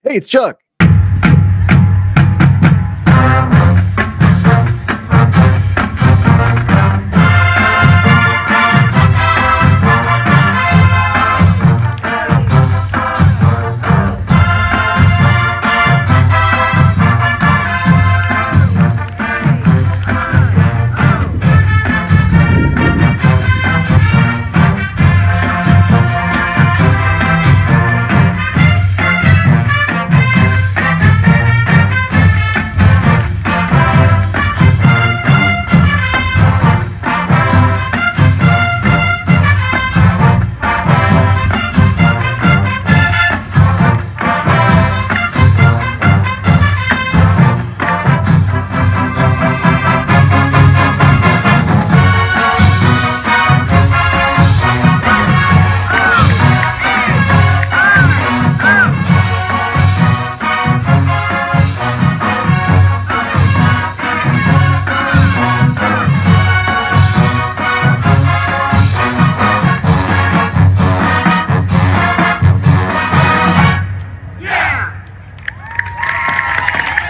Hey, it's Chuck.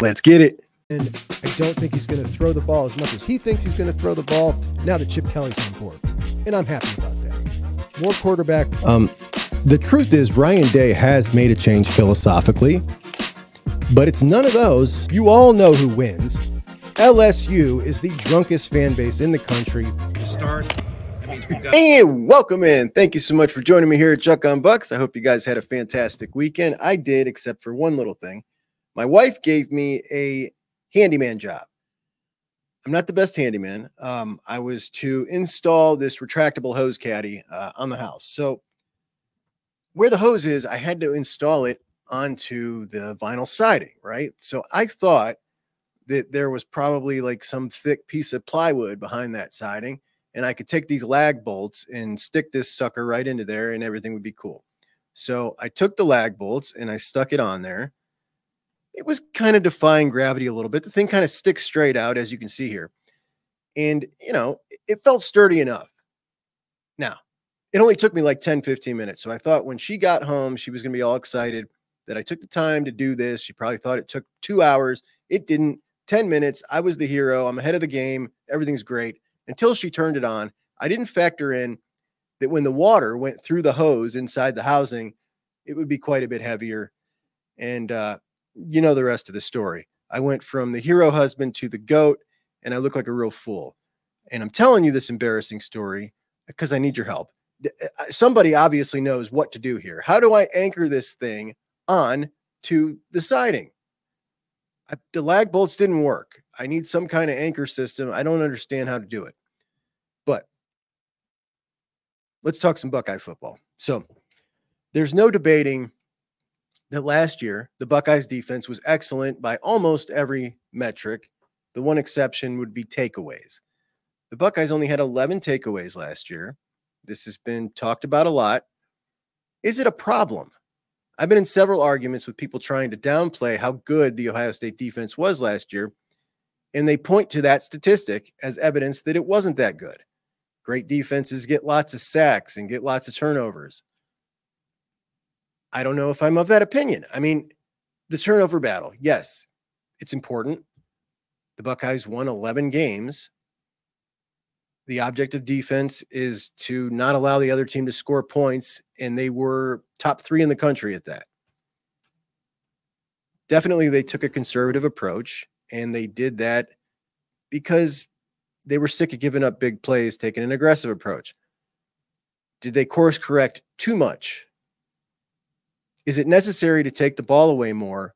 Let's get it. And I don't think he's going to throw the ball as much as he thinks he's going to throw the ball now that Chip Kelly's on board. And I'm happy about that. More quarterback. The truth is Ryan Day has made a change philosophically, but it's none of those. You all know who wins. LSU is the drunkest fan base in the country. And welcome in. Thank you so much for joining me here at Chuck on Bucks. I hope you guys had a fantastic weekend. I did, except for one little thing. My wife gave me a handyman job. I'm not the best handyman. I was to install this retractable hose caddy on the house. So where the hose is, I had to install it onto the vinyl siding, right? So I thought that there was probably like some thick piece of plywood behind that siding, and I could take these lag bolts and stick this sucker right into there and everything would be cool. So I took the lag bolts and I stuck it on there. It was kind of defying gravity a little bit. The thing kind of sticks straight out, as you can see here. And, you know, it felt sturdy enough. Now, it only took me like 10, 15 minutes. So I thought when she got home, she was going to be all excited that I took the time to do this. She probably thought it took 2 hours. It didn't. 10 minutes. I was the hero. I'm ahead of the game. Everything's great. Until she turned it on. I didn't factor in that when the water went through the hose inside the housing, it would be quite a bit heavier. And, you know the rest of the story. I went from the hero husband to the goat, and I look like a real fool. And I'm telling you this embarrassing story because I need your help. Somebody obviously knows what to do here. How do I anchor this thing on to the siding? The lag bolts didn't work. I need some kind of anchor system. I don't understand how to do it. But let's talk some Buckeye football. So there's no debating that last year, the Buckeyes defense was excellent by almost every metric. The one exception would be takeaways. The Buckeyes only had 11 takeaways last year. This has been talked about a lot. Is it a problem? I've been in several arguments with people trying to downplay how good the Ohio State defense was last year, and they point to that statistic as evidence that it wasn't that good. Great defenses get lots of sacks and get lots of turnovers. I don't know if I'm of that opinion. I mean, the turnover battle, yes, it's important. The Buckeyes won 11 games. The object of defense is to not allow the other team to score points, and they were top 3 in the country at that. Definitely, they took a conservative approach, and they did that because they were sick of giving up big plays, taking an aggressive approach. Did they course correct too much? Is it necessary to take the ball away more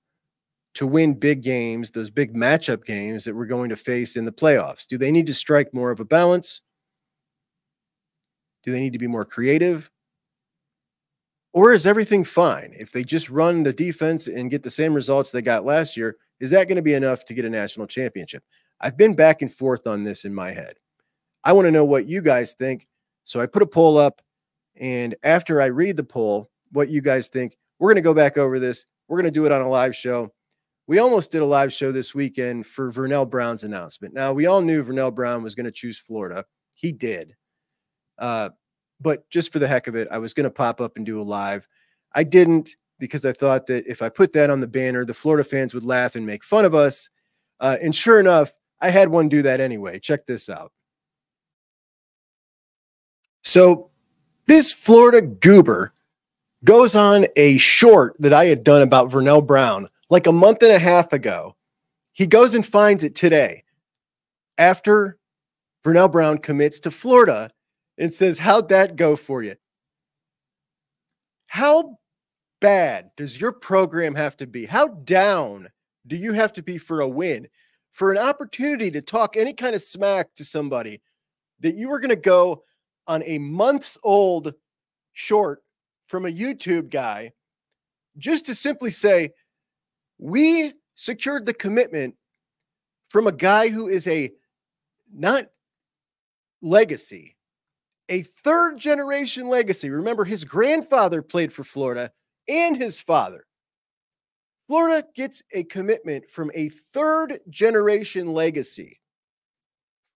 to win big games, those big matchup games that we're going to face in the playoffs? Do they need to strike more of a balance? Do they need to be more creative? Or is everything fine? If they just run the defense and get the same results they got last year, is that going to be enough to get a national championship? I've been back and forth on this in my head. I want to know what you guys think. So I put a poll up, and after I read the poll, what you guys think, we're going to go back over this. We're going to do it on a live show. We almost did a live show this weekend for Vernell Brown's announcement. Now, we all knew Vernell Brown was going to choose Florida. He did. But just for the heck of it, I was going to pop up and do a live. I didn't. because I thought that if I put that on the banner, the Florida fans would laugh and make fun of us. And sure enough, I had one do that anyway. Check this out. So this Florida goober goes on a short that I had done about Vernell Brown like a month and a half ago. He goes and finds it today after Vernell Brown commits to Florida and says, how'd that go for you? How bad does your program have to be? How down do you have to be for a win, for an opportunity to talk any kind of smack to somebody, that you were going to go on a months old short from a YouTube guy just to simply say, we secured the commitment from a guy who is a not legacy, a third generation legacy. Remember, his grandfather played for Florida and his father. Florida gets a commitment from a third generation legacy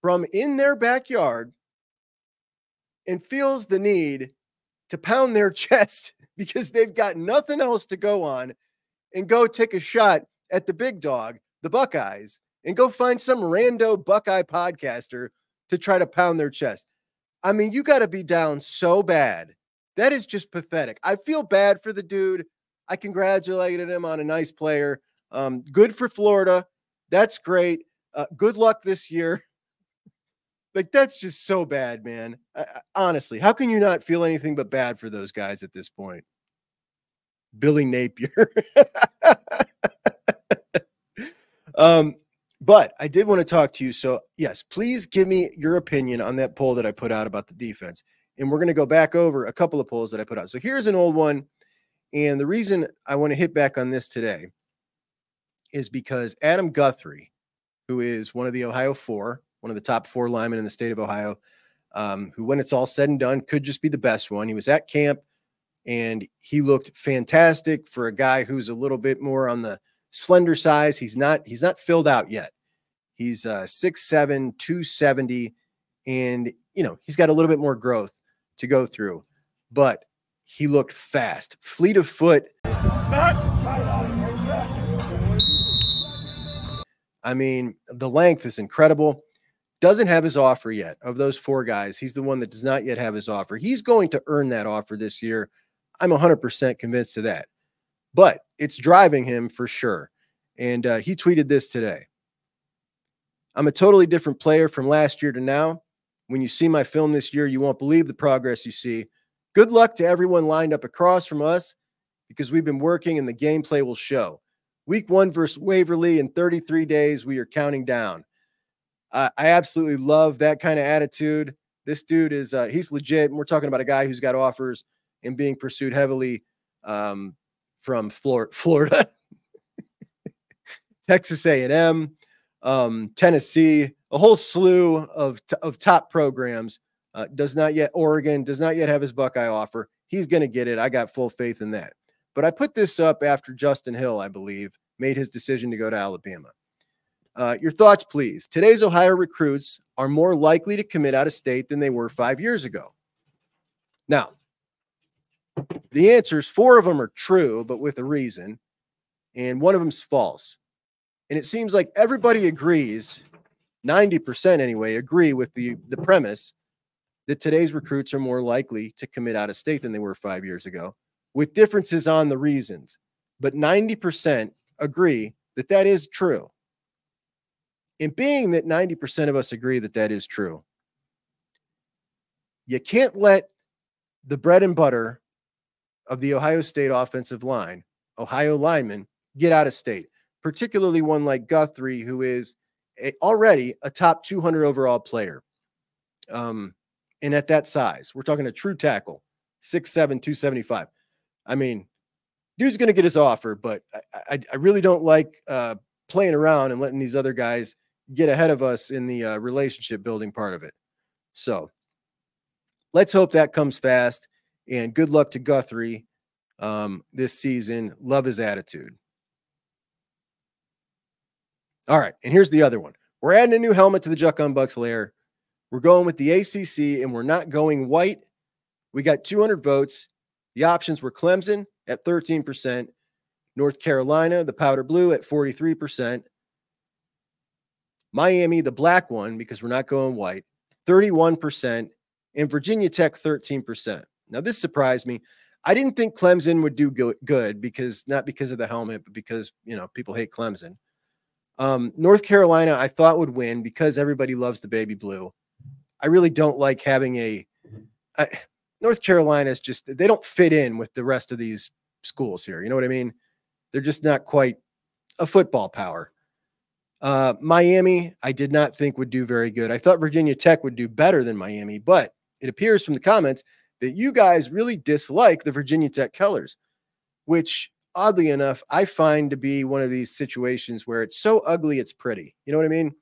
from in their backyard and feels the need to pound their chest because they've got nothing else to go on and go take a shot at the big dog, the Buckeyes, and go find some rando Buckeye podcaster to try to pound their chest. I mean, you got to be down so bad. That is just pathetic. I feel bad for the dude. I congratulated him on a nice player. Good for Florida. That's great. Good luck this year. Like, that's just so bad, man. Honestly, how can you not feel anything but bad for those guys at this point? Billy Napier. But I did want to talk to you. So yes, please give me your opinion on that poll that I put out about the defense. And we're going to go back over a couple of polls that I put out. So here's an old one. And the reason I want to hit back on this today is because Adam Guthrie, who is one of the Ohio Four, one of the top 4 linemen in the state of Ohio, who, when it's all said and done, could just be the best one. He was at camp and he looked fantastic for a guy who's a little bit more on the slender size. He's not filled out yet. He's 6'7", 270, and he's got a little bit more growth to go through, but he looked fast, fleet of foot. I mean, the length is incredible. Doesn't have his offer yet. Of those 4 guys, he's the one that does not yet have his offer. He's going to earn that offer this year. I'm 100% convinced of that, but it's driving him for sure. And he tweeted this today. I'm a totally different player from last year to now. When you see my film this year, you won't believe the progress you see. Good luck to everyone lined up across from us because we've been working and the gameplay will show. Week 1 versus Waverly in 33 days, we are counting down. I absolutely love that kind of attitude. This dude is, he's legit. And we're talking about a guy who's got offers and being pursued heavily from Florida, Texas A&M, Tennessee, a whole slew of top programs. Does not yet, Oregon does not yet have his Buckeye offer. He's going to get it. I got full faith in that. But I put this up after Justin Hill, I believe, made his decision to go to Alabama. Your thoughts, please. Today's Ohio recruits are more likely to commit out of state than they were 5 years ago. Now, the answers, 4 of them are true, but with a reason, and one of them's false. And it seems like everybody agrees, 90% anyway, agree with the premise that today's recruits are more likely to commit out of state than they were 5 years ago, with differences on the reasons. But 90% agree that that is true. And being that 90% of us agree that that is true, you can't let the bread and butter of the Ohio State offensive line, Ohio linemen, get out of state, particularly one like Guthrie, who is already a top 200 overall player. And at that size, we're talking a true tackle, 6'7", 275. I mean, dude's going to get his offer, but I really don't like playing around and letting these other guys get ahead of us in the relationship building part of it. So let's hope that comes fast, and good luck to Guthrie this season. Love his attitude. All right, and here's the other one. We're adding a new helmet to the Juck on Bucks layer. We're going with the ACC, and we're not going white. We got 200 votes. The options were Clemson, at 13%. North Carolina, the powder blue, at 43%. Miami, the black one, because we're not going white, 31%. And Virginia Tech, 13%. Now, this surprised me. I didn't think Clemson would do good because not because of the helmet, but because, people hate Clemson. North Carolina, I thought would win because everybody loves the baby blue. I really don't like having North Carolina is just, they don't fit in with the rest of these schools here. You know what I mean? They're just not quite a football power. Miami, I did not think would do very good. I thought Virginia Tech would do better than Miami, but it appears from the comments that you guys really dislike the Virginia Tech colors, which oddly enough, I find to be one of these situations where it's so ugly, it's pretty. You know what I mean?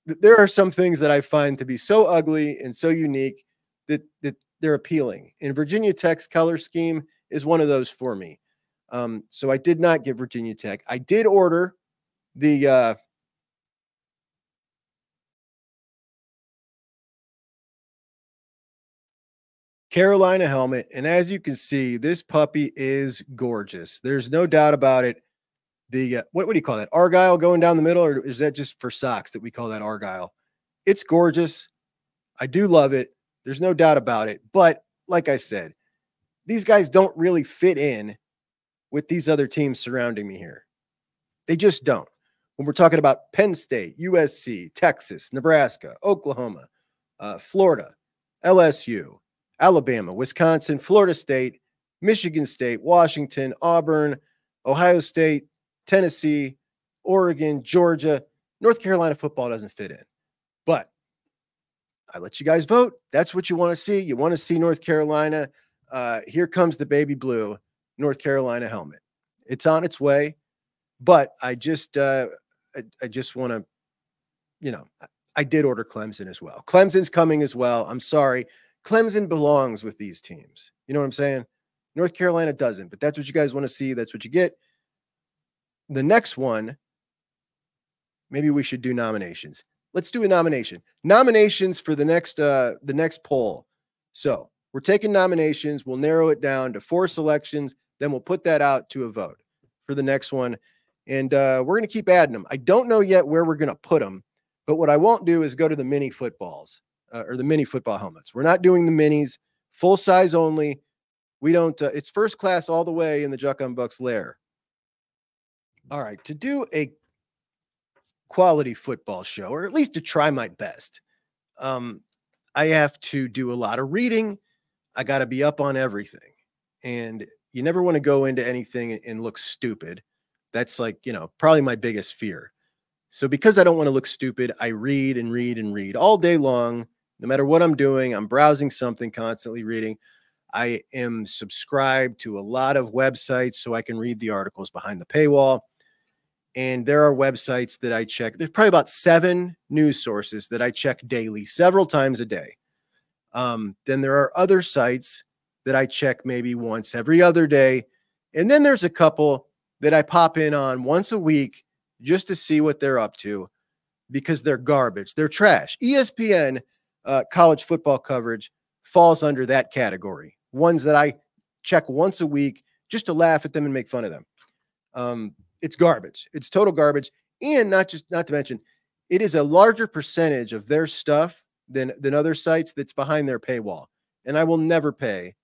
There are some things that I find to be so ugly and so unique that they're appealing. And Virginia Tech's color scheme is one of those for me. So I did not get Virginia Tech. I did order the Carolina helmet. And as you can see, this puppy is gorgeous. There's no doubt about it. The what do you call that? Argyle going down the middle, or is that just for socks that we call that Argyle? It's gorgeous. I do love it. There's no doubt about it. But like I said, these guys don't really fit in with these other teams surrounding me here. They just don't. When we're talking about Penn State, USC, Texas, Nebraska, Oklahoma, Florida, LSU, Alabama, Wisconsin, Florida State, Michigan State, Washington, Auburn, Ohio State, Tennessee, Oregon, Georgia, North Carolina football doesn't fit in. But I let you guys vote. That's what you want to see. You want to see North Carolina. Here comes the baby blue North Carolina helmet. It's on its way. But I just want to, I did order Clemson as well. Clemson's coming as well. I'm sorry. Clemson belongs with these teams. You know what I'm saying? North Carolina doesn't, but that's what you guys want to see. That's what you get. The next one, maybe we should do nominations. Let's do a nomination. Nominations for the next poll. So we're taking nominations. We'll narrow it down to 4 selections. Then we'll put that out to a vote for the next one. And we're going to keep adding them. I don't know yet where we're going to put them, but what I won't do is go to the mini footballs or the mini football helmets. We're not doing the minis, full size only. We don't, it's first class all the way in the Juck on Bucks lair. All right. To do a quality football show, or at least to try my best, I have to do a lot of reading. I got to be up on everything. And you never want to go into anything and look stupid. That's like, probably my biggest fear. So because I don't want to look stupid, I read and read and read all day long. No matter what I'm doing, I'm browsing something, constantly reading. I am subscribed to a lot of websites so I can read the articles behind the paywall. And there are websites that I check. There's probably about 7 news sources that I check daily, several times a day. Then there are other sites that I check maybe once every other day. And then there's a couple that I pop in on once a week just to see what they're up to because they're garbage. They're trash. ESPN college football coverage falls under that category. Ones that I check once a week just to laugh at them and make fun of them. It's garbage. It's total garbage. And not to mention, it is a larger percentage of their stuff than other sites that's behind their paywall. And I will never pay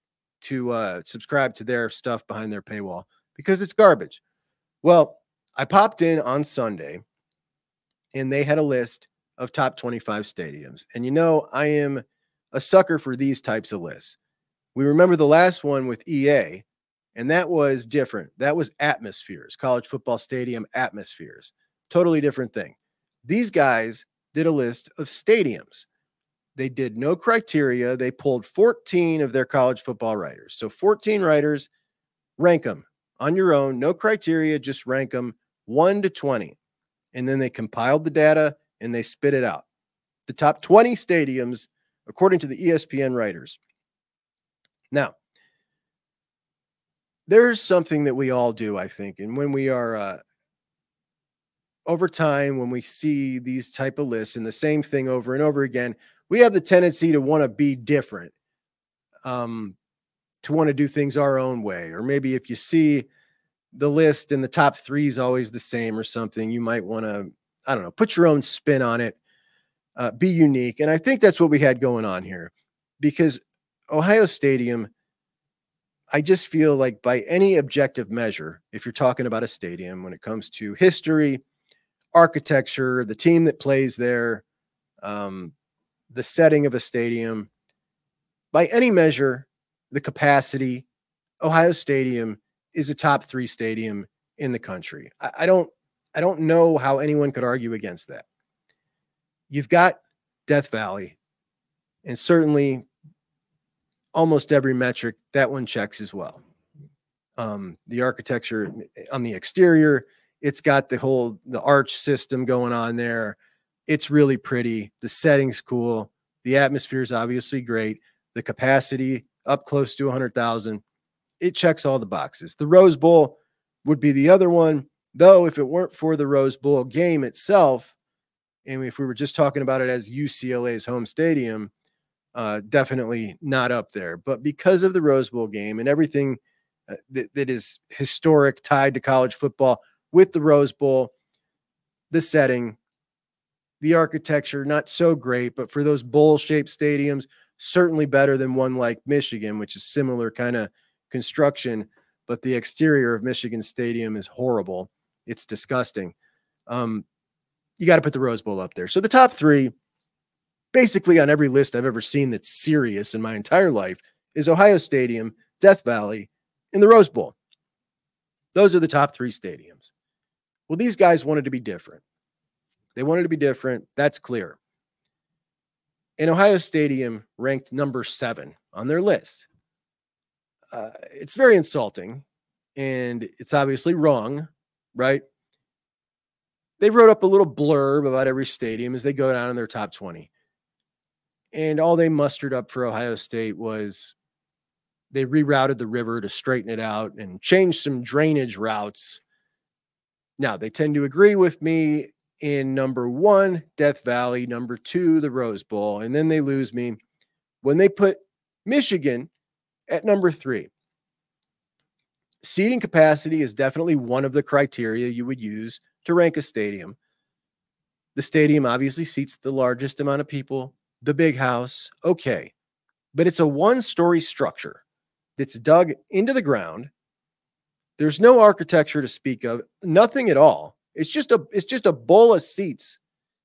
to subscribe to their stuff behind their paywall because it's garbage. Well, I popped in on Sunday and they had a list of top 25 stadiums. And I am a sucker for these types of lists. We remember the last one with EA, and that was different. That was atmospheres, college football stadium atmospheres. Totally different thing. These guys did a list of stadiums. They did no criteria. They pulled 14 of their college football writers. So 14 writers, rank them on your own, no criteria, just rank them 1 to 20. And then they compiled the data and they spit it out. The top 20 stadiums, according to the ESPN writers. Now, there's something that we all do, I think. And when we are, over time, when we see these type of lists and the same thing over and over again, we have the tendency to want to be different. to want to do things our own way. Or maybe if you see the list and the top 3 is always the same or something, you might want to, I don't know, put your own spin on it, be unique. And I think that's what we had going on here, because Ohio Stadium, I just feel like by any objective measure, if you're talking about a stadium, when it comes to history, architecture, the team that plays there, the setting of a stadium, by any measure, the capacity, Ohio Stadium is a top 3 stadium in the country. I don't know how anyone could argue against that. You've got Death Valley, and certainly almost every metric, that one checks as well. The architecture on the exterior, it's got the arch system going on there. It's really pretty. The setting's cool. The atmosphere is obviously great. The capacity up close to 100,000. It checks all the boxes. The Rose Bowl would be the other one, though. If it weren't for the Rose Bowl game itself, and if we were just talking about it as UCLA's home stadium, definitely not up there. But because of the Rose Bowl game and everything that is historic tied to college football with the Rose Bowl, the setting, the architecture, not so great, but for those bowl-shaped stadiums, certainly better than one like Michigan, which is similar kind of construction, but the exterior of Michigan Stadium is horrible. It's disgusting. You got to put the Rose Bowl up there. So the top 3, basically on every list I've ever seen that's serious in my entire life, is Ohio Stadium, Death Valley, and the Rose Bowl. Those are the top 3 stadiums. Well, these guys wanted to be different. They wanted to be different. That's clear. And Ohio Stadium ranked number 7 on their list. It's very insulting, and it's obviously wrong, right? They wrote up a little blurb about every stadium as they go down in their top 20. And all they mustered up for Ohio State was they rerouted the river to straighten it out and changed some drainage routes. Now, they tend to agree with me in number 1, Death Valley, number 2, the Rose Bowl, and then they lose me when they put Michigan at number 3. Seating capacity is definitely one of the criteria you would use to rank a stadium. The stadium obviously seats the largest amount of people, the big house, okay, but it's a 1-story structure that's dug into the ground. There's no architecture to speak of, nothing at all. It's just a bowl of seats.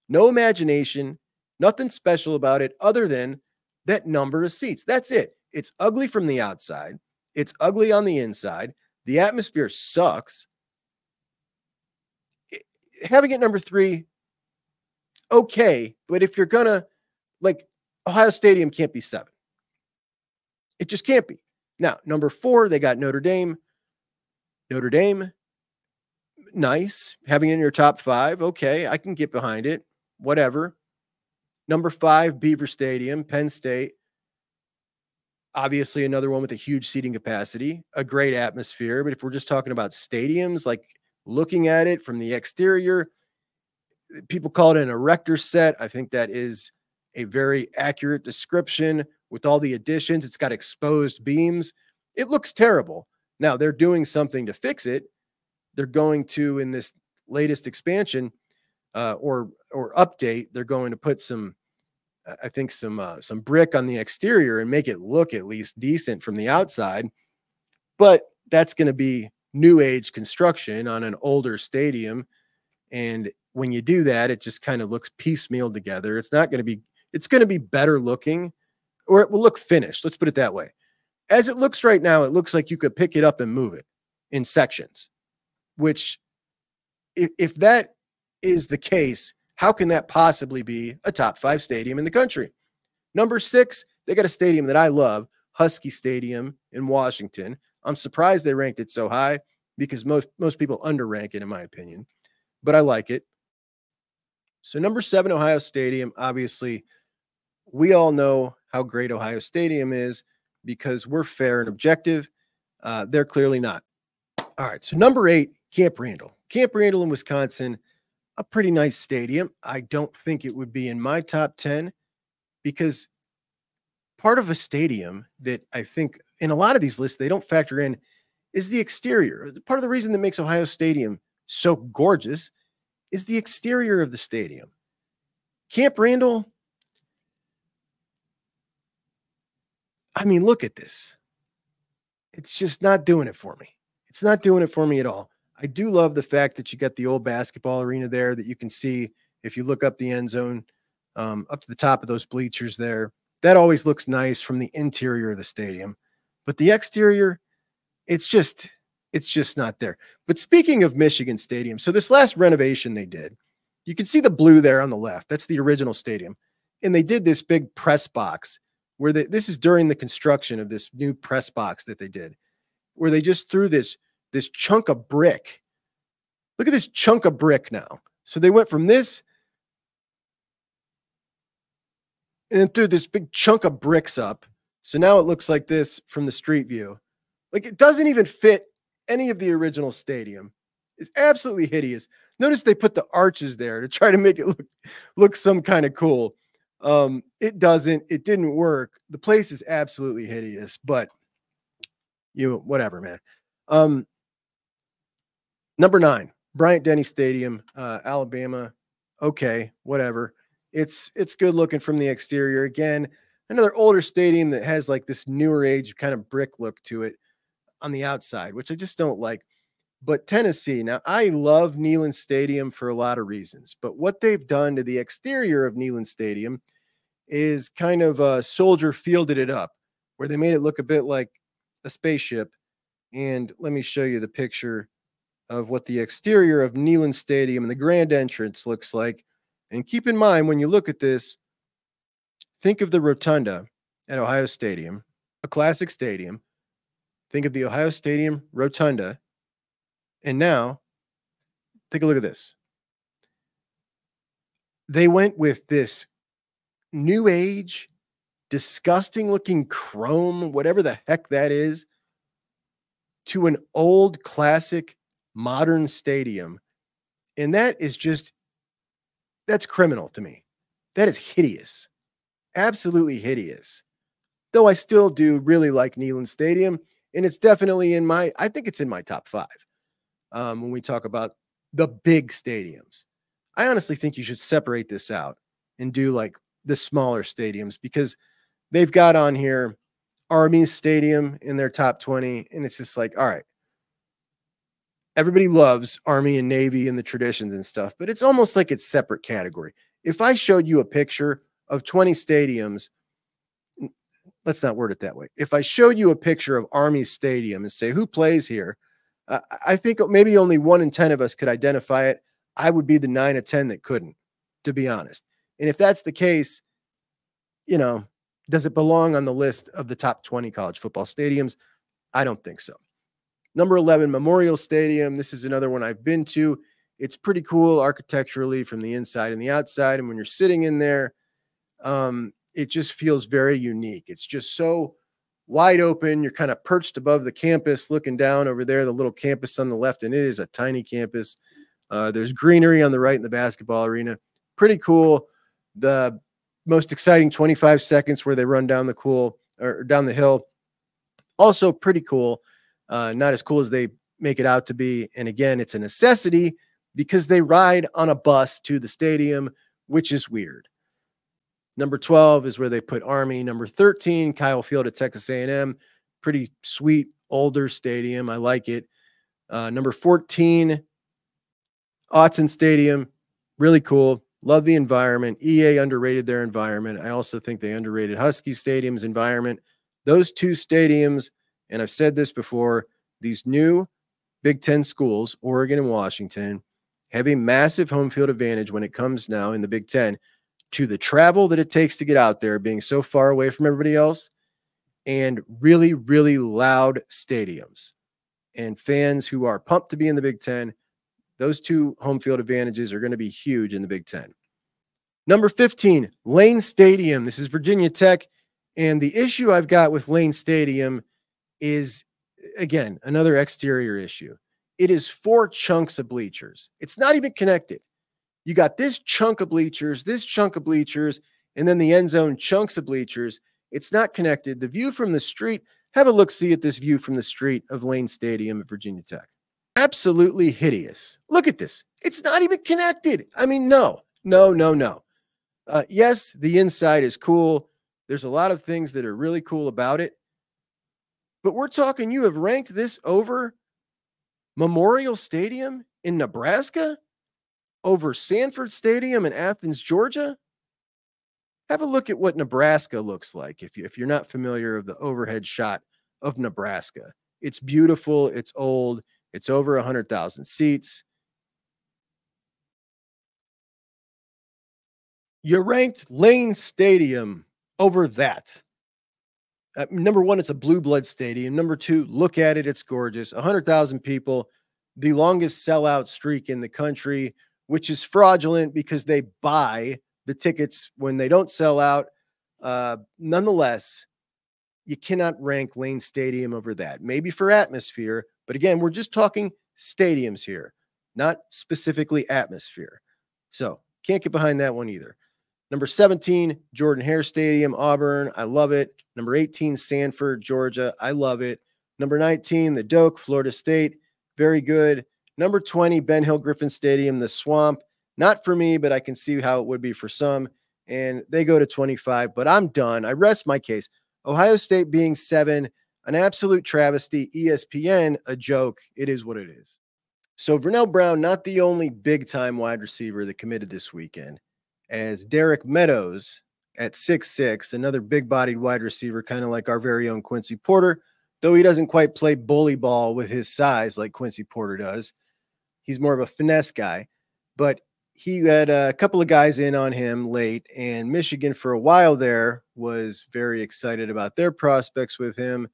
No imagination, nothing special about it other than that number of seats. That's it. It's ugly from the outside. It's ugly on the inside. The atmosphere sucks. Having it number 3, okay, but if you're gonna, like, Ohio Stadium can't be 7. It just can't be. Now, number 4, they got Notre Dame. Notre Dame, nice. Having it in your top 5, okay, I can get behind it. Whatever. Number 5, Beaver Stadium, Penn State. Obviously, another one with a huge seating capacity, a great atmosphere. But if we're just talking about stadiums, like looking at it from the exterior, people call it an erector set. I think that is a very accurate description with all the additions. It's got exposed beams. It looks terrible. Now, they're doing something to fix it. They're going to, in this latest expansion or update, they're going to put some brick on the exterior and make it look at least decent from the outside. But that's going to be new age construction on an older stadium. And when you do that, it just kind of looks piecemeal together. It's going to be better looking, or it will look finished. Let's put it that way. As it looks right now, it looks like you could pick it up and move it in sections, which if that is the case, how can that possibly be a top 5 stadium in the country? Number 6, they got a stadium that I love, Husky Stadium in Washington. I'm surprised they ranked it so high because most people underrank it, in my opinion, but I like it. So number 7, Ohio Stadium. Obviously, we all know how great Ohio Stadium is because we're fair and objective. They're clearly not. All right, so number 8, Camp Randall. Camp Randall in Wisconsin, a pretty nice stadium. I don't think it would be in my top 10 because part of a stadium that I think in a lot of these lists, they don't factor in is the exterior. Part of the reason that makes Ohio Stadium so gorgeous is the exterior of the stadium. Camp Randall, I mean, look at this. It's just not doing it for me. It's not doing it for me at all. I do love the fact that you got the old basketball arena there that you can see if you look up the end zone, up to the top of those bleachers there. That always looks nice from the interior of the stadium. But the exterior, it's just not there. But speaking of Michigan Stadium, so this last renovation they did, you can see the blue there on the left. That's the original stadium. And they did this big press box where this is during the construction of this new press box that they did, where they just threw this chunk of brick. Look at this chunk of brick now. So they went from this and then threw this big chunk of bricks up. So now it looks like this from the street view. Like it doesn't even fit any of the original stadium. It's absolutely hideous. Notice they put the arches there to try to make it look some kind of cool. It didn't work. The place is absolutely hideous, but whatever, man. Number 9, Bryant-Denny Stadium, Alabama. Okay, whatever. It's good looking from the exterior. Again, another older stadium that has like this newer age kind of brick look to it on the outside, which I just don't like. But Tennessee, now I love Neyland Stadium for a lot of reasons, but what they've done to the exterior of Neyland Stadium is kind of soldier fielded it up, where they made it look a bit like a spaceship. And let me show you the picture of what the exterior of Neyland Stadium and the grand entrance looks like. And keep in mind, when you look at this, think of the rotunda at Ohio Stadium, a classic stadium. Think of the Ohio Stadium rotunda. And now, take a look at this. They went with this new age, disgusting looking chrome, whatever the heck that is, to an old classic modern stadium. And that is that's criminal to me. That is hideous. Absolutely hideous. Though I still do really like Neyland Stadium, and it's definitely I think it's in my top 5. When we talk about the big stadiums, I honestly think you should separate this out and do like the smaller stadiums, because they've got on here Army Stadium in their top 20. And it's just like, all right, everybody loves Army and Navy and the traditions and stuff, but it's almost like it's separate category. If I showed you a picture of 20 stadiums, let's not word it that way. If I showed you a picture of Army Stadium and say, who plays here? I think maybe only 1 in 10 of us could identify it. I would be the 9 of 10 that couldn't, to be honest. And if that's the case, does it belong on the list of the top 20 college football stadiums? I don't think so. Number 11, Memorial Stadium. This is another one I've been to. It's pretty cool architecturally from the inside and the outside. And when you're sitting in there, it just feels very unique. It's just so wide open. You're kind of perched above the campus, looking down over there, the little campus on the left, and it is a tiny campus. There's greenery on the right in the basketball arena. Pretty cool. The most exciting 25 seconds where they run down down the hill. Also pretty cool. Not as cool as they make it out to be. And again, it's a necessity because they ride on a bus to the stadium, which is weird. Number 12 is where they put Army. Number 13, Kyle Field at Texas A&M. Pretty sweet, older stadium. I like it. Number 14, Autzen Stadium. Really cool. Love the environment. EA underrated their environment. I also think they underrated Husky Stadium's environment. Those 2 stadiums, and I've said this before, these new Big Ten schools, Oregon and Washington, have a massive home field advantage when it comes now in the Big Ten to the travel that it takes to get out there, being so far away from everybody else, and really, really loud stadiums and fans who are pumped to be in the Big Ten. Those 2 home field advantages are going to be huge in the Big Ten. Number 15, Lane Stadium. This is Virginia Tech. And the issue I've got with Lane Stadium is, again, another exterior issue. It is 4 chunks of bleachers. It's not even connected. You got this chunk of bleachers, and then the end zone chunks of bleachers. It's not connected. The view from the street Have a look-see at this view from the street of Lane Stadium at Virginia Tech. Absolutely hideous. Look at this. It's not even connected. I mean, no. Yes, the inside is cool. There's a lot of things that are really cool about it. But we're talking, you have ranked this over Memorial Stadium in Nebraska? Over Sanford Stadium in Athens, Georgia? Have a look at what Nebraska looks like if you're not familiar with the overhead shot of Nebraska. It's beautiful. It's old. It's over 100,000 seats. You ranked Lane Stadium over that. Number one, it's a blue blood stadium. Number two, look at it. It's gorgeous. 100,000 people, the longest sellout streak in the country, which is fraudulent because they buy the tickets when they don't sell out. Nonetheless, you cannot rank Lane Stadium over that. Maybe for atmosphere, but again, we're just talking stadiums here, not specifically atmosphere. So can't get behind that one either. Number 17, Jordan-Hare Stadium, Auburn. I love it. Number 18, Sanford, Georgia. I love it. Number 19, the Doak, Florida State. Very good. Number 20, Ben Hill Griffin Stadium, the Swamp. Not for me, but I can see how it would be for some. And they go to 25, but I'm done. I rest my case. Ohio State being 7, an absolute travesty. ESPN, a joke. It is what it is. So Vernell Brown, not the only big-time wide receiver that committed this weekend, as Derek Meadows at 6'6", another big-bodied wide receiver, kind of like our very own Quincy Porter, though he doesn't quite play bully ball with his size like Quincy Porter does. He's more of a finesse guy, but he had a couple of guys in on him late, and Michigan for a while there was very excited about their prospects with him.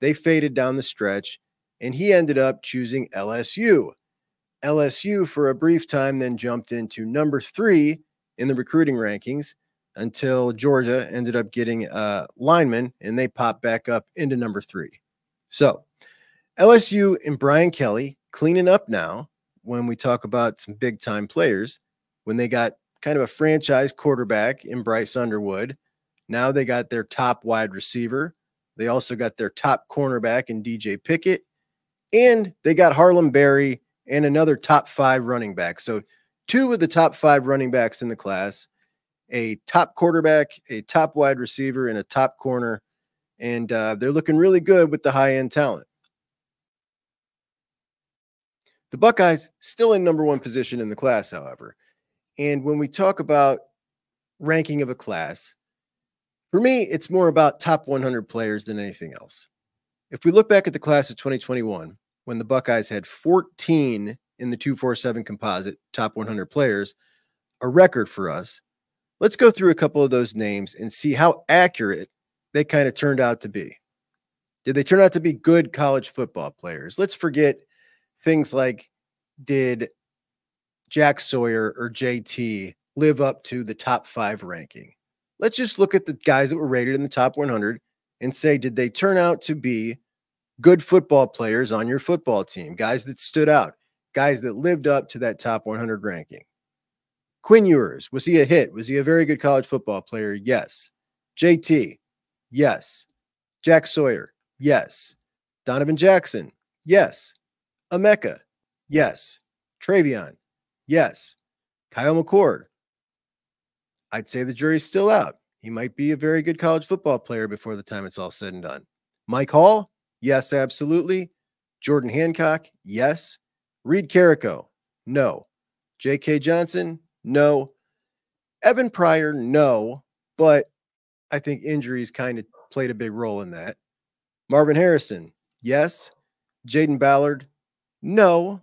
They faded down the stretch, and he ended up choosing LSU. LSU for a brief time then jumped into number 3 in the recruiting rankings until Georgia ended up getting linemen, and they popped back up into number 3. So LSU and Brian Kelly cleaning up now when we talk about some big-time players, when they got kind of a franchise quarterback in Bryce Underwood. Now they got their top wide receiver. They also got their top cornerback in DJ Pickett, and they got Harlem Berry and another top 5 running back. So 2 of the top 5 running backs in the class, a top quarterback, a top wide receiver, and a top corner. And they're looking really good with the high-end talent. The Buckeyes still in number 1 position in the class, however. And when we talk about ranking of a class, for me, it's more about top 100 players than anything else. If we look back at the class of 2021, when the Buckeyes had 14 in the 247 composite, top 100 players, a record for us, let's go through a couple of those names and see how accurate they kind of turned out to be. Did they turn out to be good college football players? Let's forget things like, did Jack Sawyer or JT live up to the top 5 ranking? Let's just look at the guys that were rated in the top 100 and say, did they turn out to be good football players on your football team? Guys that stood out, guys that lived up to that top 100 ranking. Quinn Ewers, was he a hit? Was he a very good college football player? Yes. JT, yes. Jack Sawyer, yes. Donovan Jackson, yes. Emeka, yes. Travion, yes. Kyle McCord, I'd say the jury's still out. He might be a very good college football player before the time it's all said and done. Mike Hall, yes, absolutely. Jordan Hancock, yes. Reed Carrico, no. J.K. Johnson, no. Evan Pryor, no. But I think injuries kind of played a big role in that. Marvin Harrison, yes. Jaden Ballard, no.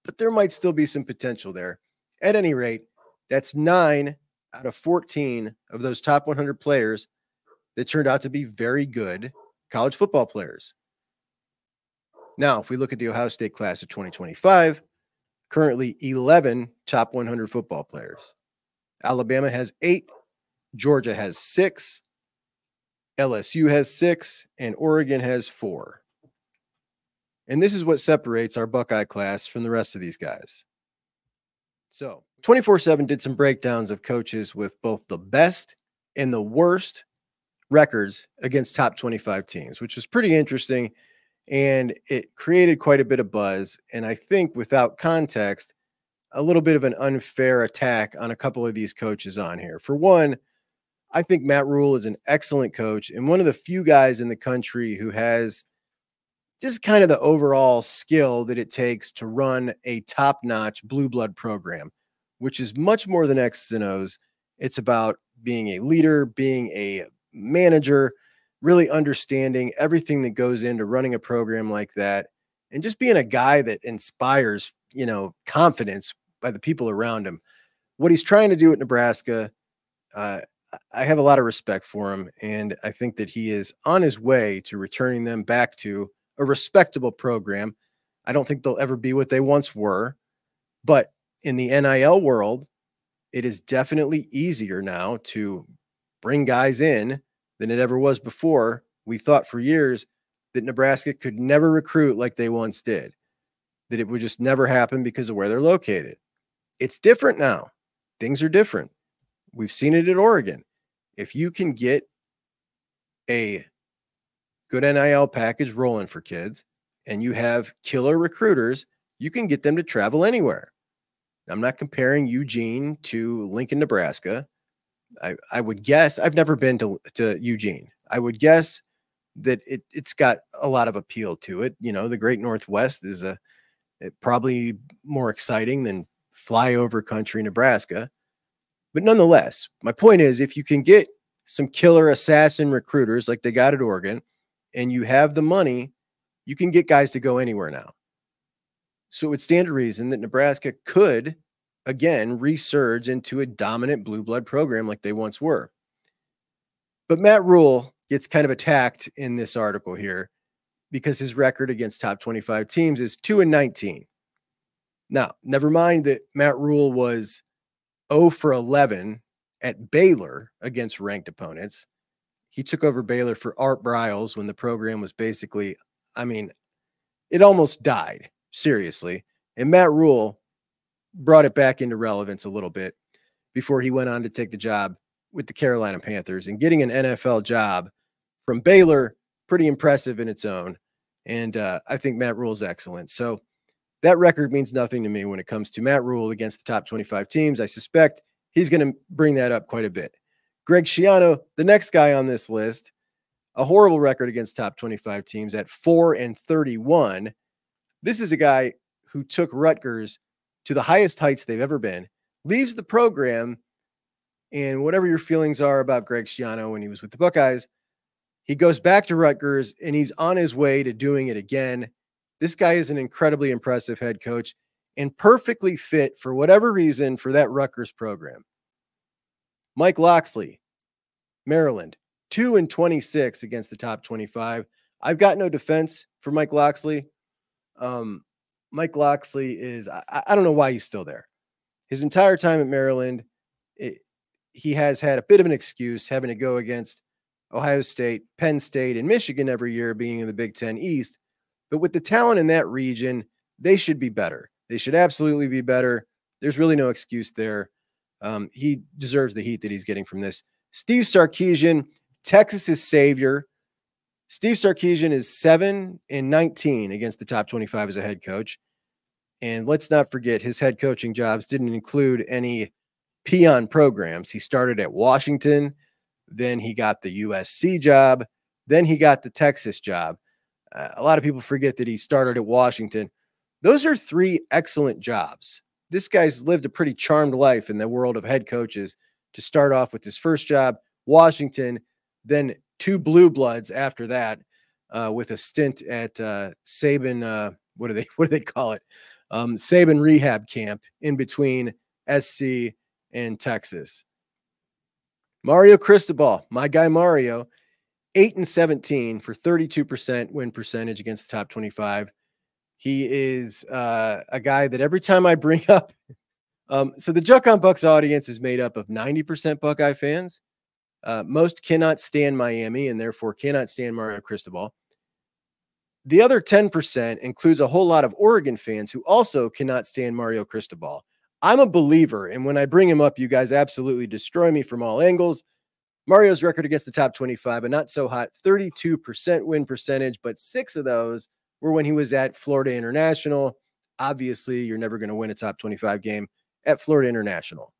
But there might still be some potential there. At any rate, that's 9 out of 14 of those top 100 players that turned out to be very good college football players. Now, if we look at the Ohio State class of 2025, currently 11 top 100 football players. Alabama has 8, Georgia has 6, LSU has 6, and Oregon has 4. And this is what separates our Buckeye class from the rest of these guys. So 24/7 did some breakdowns of coaches with both the best and the worst records against top 25 teams, which was pretty interesting. And it created quite a bit of buzz. And I think without context, a little bit of an unfair attack on a couple of these coaches on here. For one, I think Matt Rule is an excellent coach and one of the few guys in the country who has just kind of the overall skill that it takes to run a top-notch blue blood program, which is much more than X's and O's. It's about being a leader, being a manager, really understanding everything that goes into running a program like that, and just being a guy that inspires, confidence by the people around him. What he's trying to do at Nebraska, I have a lot of respect for him, and I think that he is on his way to returning them back to a respectable program. I don't think they'll ever be what they once were, but in the NIL world, it is definitely easier now to bring guys in than it ever was before. We thought for years that Nebraska could never recruit like they once did, that it would just never happen because of where they're located. It's different now. Things are different. We've seen it at Oregon. If you can get a good NIL package rolling for kids and you have killer recruiters, you can get them to travel anywhere. I'm not comparing Eugene to Lincoln, Nebraska. I would guess, I've never been to Eugene. I would guess that it's got a lot of appeal to it. The Great Northwest is probably more exciting than flyover country Nebraska. But nonetheless, my point is, if you can get some killer assassin recruiters like they got at Oregon and you have the money, you can get guys to go anywhere now. So it would stand to reason that Nebraska could, again, resurge into a dominant blue blood program like they once were. But Matt Rule gets kind of attacked in this article here because his record against top 25 teams is 2-19. Now, never mind that Matt Rule was 0 for 11 at Baylor against ranked opponents. He took over Baylor for Art Briles when the program was basically, it almost died, seriously. And Matt Rule brought it back into relevance a little bit before he went on to take the job with the Carolina Panthers, and getting an NFL job from Baylor, pretty impressive in its own. And I think Matt Rule's excellent. So that record means nothing to me when it comes to Matt Rule against the top 25 teams. I suspect he's going to bring that up quite a bit. Greg Schiano, the next guy on this list, a horrible record against top 25 teams at 4-31. This is a guy who took Rutgers to the highest heights they've ever been, leaves the program, and whatever your feelings are about Greg Schiano when he was with the Buckeyes, he goes back to Rutgers and he's on his way to doing it again. This guy is an incredibly impressive head coach and perfectly fit for whatever reason for that Rutgers program. Mike Locksley, Maryland, 2-26 against the top 25. I've got no defense for Mike Locksley. Mike Locksley is, I don't know why he's still there. His entire time at Maryland, he has had a bit of an excuse having to go against Ohio State, Penn State, and Michigan every year being in the Big Ten East. But with the talent in that region, they should be better. They should absolutely be better. There's really no excuse there. He deserves the heat that he's getting from this. Steve Sarkisian, Texas's savior. Steve Sarkisian is 7-19 against the top 25 as a head coach. And let's not forget, his head coaching jobs didn't include any peon programs. He started at Washington, then he got the USC job, then he got the Texas job. A lot of people forget that he started at Washington. Those are 3 excellent jobs. This guy's lived a pretty charmed life in the world of head coaches to start off with his first job, Washington, then 2 blue bloods after that, with a stint at Saban. What do they call it? Saban rehab camp in between SC and Texas. Mario Cristobal, my guy Mario, 8-17 for 32% win percentage against the top 25. He is a guy that every time I bring up, so the Juck on Bucks audience is made up of 90% Buckeye fans. Most cannot stand Miami and therefore cannot stand Mario Cristobal. The other 10% includes a whole lot of Oregon fans who also cannot stand Mario Cristobal. I'm a believer, and when I bring him up, you guys absolutely destroy me from all angles. Mario's record against the top 25, a not so hot 32% win percentage, but 6 of those were when he was at Florida International. Obviously, you're never going to win a top 25 game at Florida International.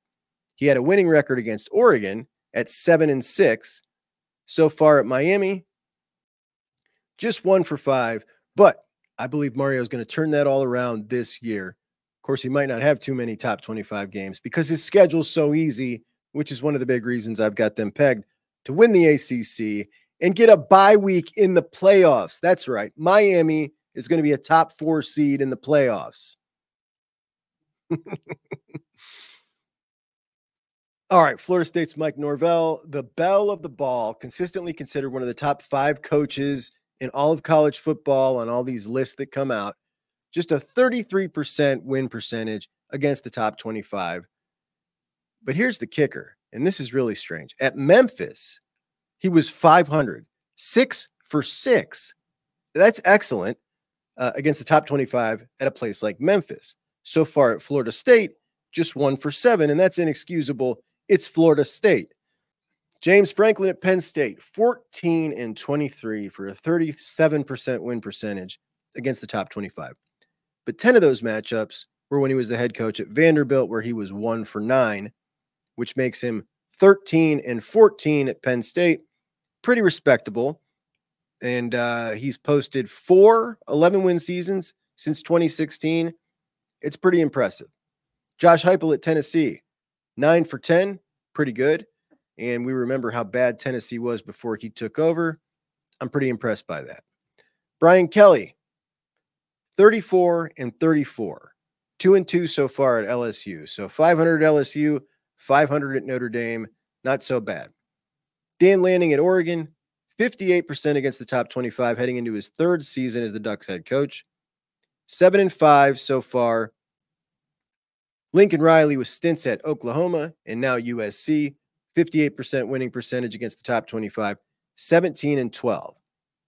He had a winning record against Oregon at 7-6. So far at Miami, just 1 for 5. But I believe Mario is going to turn that all around this year. Of course, he might not have too many top 25 games because his schedule's so easy, which is one of the big reasons I've got them pegged to win the ACC and get a bye week in the playoffs. That's right. Miami is going to be a top 4 seed in the playoffs. All right, Florida State's Mike Norvell, the belle of the ball, consistently considered one of the top 5 coaches in all of college football on all these lists that come out. Just a 33% win percentage against the top 25. But here's the kicker, and this is really strange. At Memphis, he was 500, 6 for 6. That's excellent against the top 25 at a place like Memphis. So far at Florida State, just 1 for 7, and that's inexcusable. It's Florida State. James Franklin at Penn State, 14-23 for a 37% win percentage against the top 25. But 10 of those matchups were when he was the head coach at Vanderbilt, where he was 1 for 9, which makes him 13-14 at Penn State. Pretty respectable. And he's posted 4 11-win seasons since 2016. It's pretty impressive. Josh Heupel at Tennessee, 9 for 10, pretty good. And we remember how bad Tennessee was before he took over. I'm pretty impressed by that. Brian Kelly, 34-34, 2-2 so far at LSU. So 500 at LSU, 500 at Notre Dame, not so bad. Dan Lanning at Oregon, 58% against the top 25, heading into his 3rd season as the Ducks head coach. 7-5 so far. Lincoln Riley with stints at Oklahoma and now USC, 58% winning percentage against the top 25, 17-12.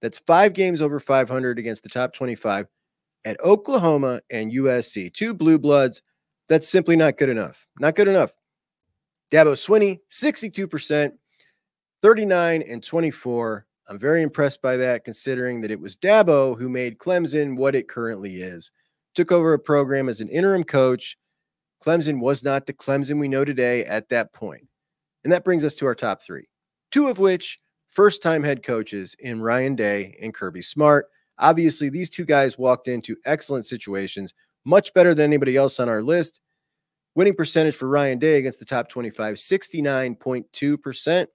That's 5 games over 500 against the top 25 at Oklahoma and USC. 2 blue bloods. That's simply not good enough. Not good enough. Dabo Swinney, 62%, 39-24. I'm very impressed by that, considering that it was Dabo who made Clemson what it currently is. Took over a program as an interim coach. Clemson was not the Clemson we know today at that point. And that brings us to our top 3, 2 of which first-time head coaches in Ryan Day and Kirby Smart. Obviously, these 2 guys walked into excellent situations, much better than anybody else on our list. Winning percentage for Ryan Day against the top 25, 69.2%.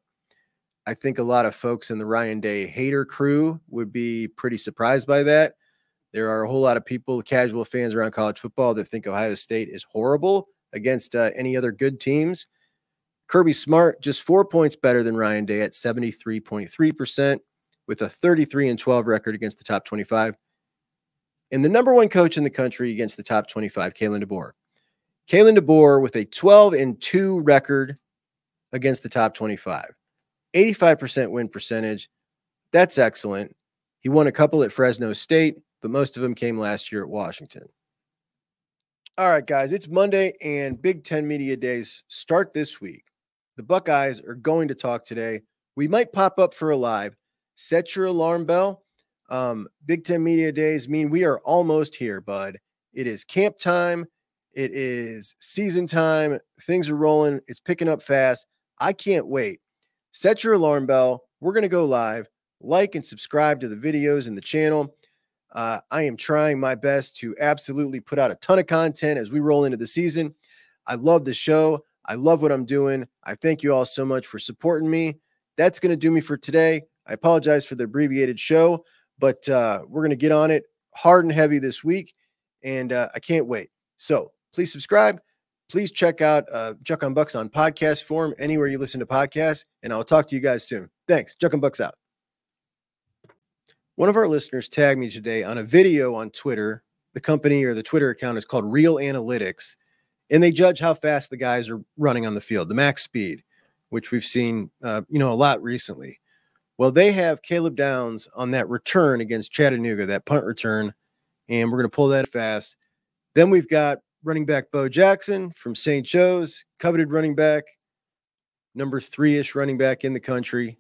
I think a lot of folks in the Ryan Day hater crew would be pretty surprised by that. There are a whole lot of people, casual fans around college football, that think Ohio State is horrible against any other good teams. Kirby Smart, just 4 points better than Ryan Day at 73.3%, with a 33-12 record against the top 25. And the number 1 coach in the country against the top 25, Kalen DeBoer. Kalen DeBoer with a 12-2 record against the top 25. 85% win percentage. That's excellent. He won a couple at Fresno State, but most of them came last year at Washington. All right, guys, it's Monday, and Big Ten Media Days start this week. The Buckeyes are going to talk today. We might pop up for a live. Set your alarm bell. Big Ten Media Days mean we are almost here, bud. It is camp time. It is season time. Things are rolling. It's picking up fast. I can't wait. Set your alarm bell. We're going to go live. Like and subscribe to the videos in the channel. I am trying my best to absolutely put out a ton of content as we roll into the season. I love the show. I love what I'm doing. I thank you all so much for supporting me. That's going to do me for today. I apologize for the abbreviated show, but we're going to get on it hard and heavy this week, and I can't wait. So please subscribe. Please check out Juck on Bucks on podcast form, anywhere you listen to podcasts, and I'll talk to you guys soon. Thanks. Juck on Bucks out. One of our listeners tagged me today on a video on Twitter. The company or the Twitter account is called Real Analytics, and they judge how fast the guys are running on the field, the max speed, which we've seen, a lot recently. Well, they have Caleb Downs on that return against Chattanooga, that punt return, and we're going to pull that fast. Then we've got running back Bo Jackson from St. Joe's, coveted running back. number 3-ish running back in the country.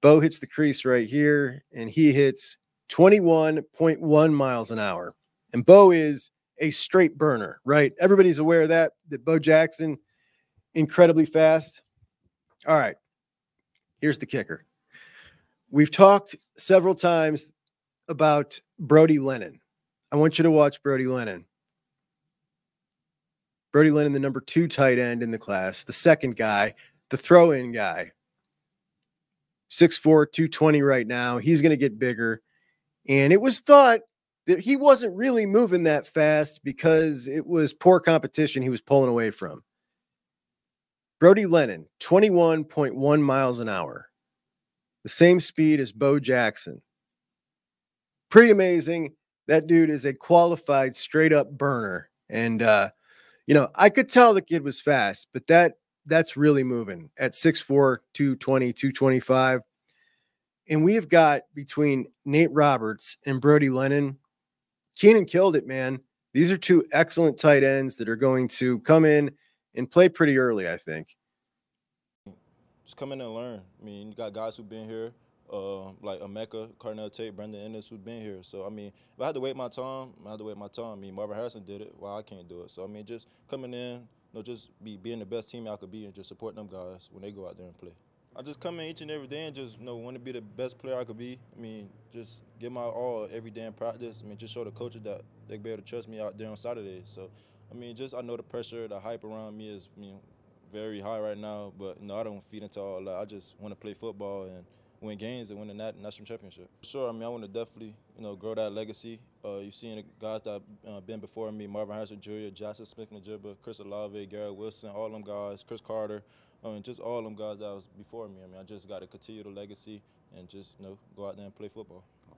Bo hits the crease right here, and he hits 21.1 miles an hour. And Bo is a straight burner, right? Everybody's aware of that Bo Jackson, incredibly fast. All right, here's the kicker. We've talked several times about Brody Lennon. I want you to watch Brody Lennon. Brody Lennon, the number 2 tight end in the class, the second guy, the throw-in guy. 6'4", 220 right now. He's going to get bigger. And it was thought that he wasn't really moving that fast because it was poor competition he was pulling away from. Brody Lennon, 21.1 miles an hour. The same speed as Bo Jackson. Pretty amazing. That dude is a qualified straight-up burner. And, I could tell the kid was fast, but that's really moving at 6'4", 220, 225. And we have got between Nate Roberts and Brody Lennon, Keenan killed it, man. These are 2 excellent tight ends that are going to come in and play pretty early, I think. Just come in and learn. I mean, you got guys who've been here, like Emeka, Cardinal Tate, Brendan Ennis, who've been here. So, I mean, if I had to wait my time, I had to wait my time. I mean, Marvin Harrison did it. Well, I can't do it. So, I mean, just coming in, just being the best team I could be and just support them guys when they go out there and play. I just come in each and every day and just want to be the best player I could be. I mean, just give my all every day in practice. I mean, just show the coaches that they be able to trust me out there on Saturdays. So, I mean, I know the pressure, the hype around me is, very high right now. But I don't feed into all that. I just want to play football and win games and win the national championship. Sure, I mean, I want to definitely, grow that legacy. You've seen the guys that have been before me: Marvin Harrison Jr., Jackson Smith-Njigba, Chris Olave, Garrett Wilson, all them guys, Chris Carter. Just all them guys that was before me. I mean, I just got to continue the legacy and just, go out there and play football.